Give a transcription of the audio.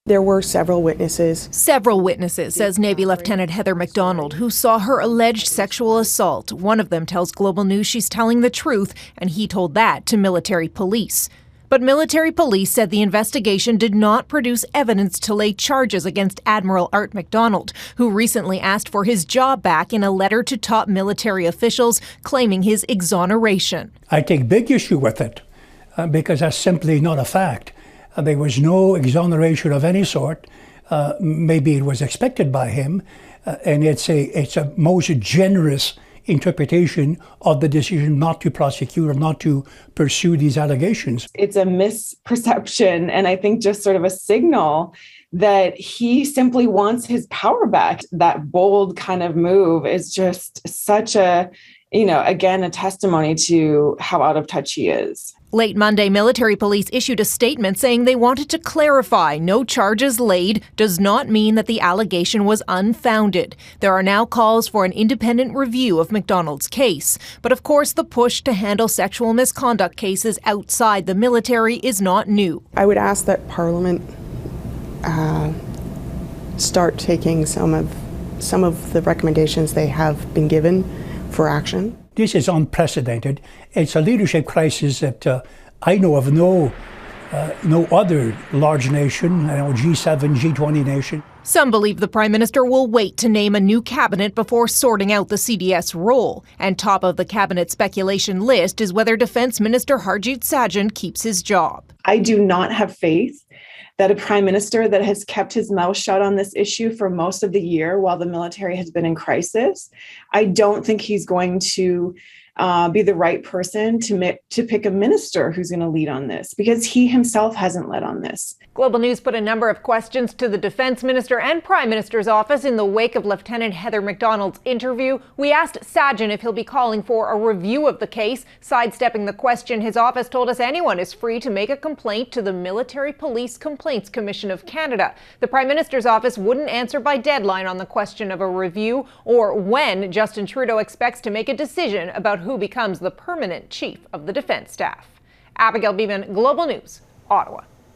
There were several witnesses. Several witnesses, says Navy Lieutenant Heather McDonald, who saw her alleged sexual assault. One of them tells Global News she's telling the truth, and he told that to military police. But military police said the investigation did not produce evidence to lay charges against Admiral Art McDonald, who recently asked for his job back in a letter to top military officials claiming his exoneration. I take big issue with it because that's simply not a fact. There was no exoneration of any sort. Maybe it was expected by him, and it's a most generous interpretation of the decision not to prosecute or not to pursue these allegations. It's a misperception, and I think just sort of a signal that he simply wants his power back. That bold kind of move is just such a, again, a testimony to how out of touch he is. Late Monday, military police issued a statement saying they wanted to clarify no charges laid does not mean that the allegation was unfounded. There are now calls for an independent review of McDonald's case. But of course, the push to handle sexual misconduct cases outside the military is not new. I would ask that Parliament start taking some of the recommendations they have been given for action. This is unprecedented. It's a leadership crisis that I know of no other large nation, G7, G20 nation. Some believe the Prime Minister will wait to name a new cabinet before sorting out the CDS role. And top of the cabinet speculation list is whether Defence Minister Harjit Sajjan keeps his job. I do not have faith that a prime minister that has kept his mouth shut on this issue for most of the year while the military has been in crisis, I don't think he's going to be the right person to pick a minister who's going to lead on this, because he himself hasn't led on this. Global News put a number of questions to the Defence Minister and Prime Minister's office in the wake of Lieutenant Heather McDonald's interview. We asked Sajjan if he'll be calling for a review of the case. Sidestepping the question, his office told us anyone is free to make a complaint to the Military Police Complaints Commission of Canada. The Prime Minister's office wouldn't answer by deadline on the question of a review or when Justin Trudeau expects to make a decision about who becomes the permanent chief of the defence staff. Abigail Bimman, Global News, Ottawa.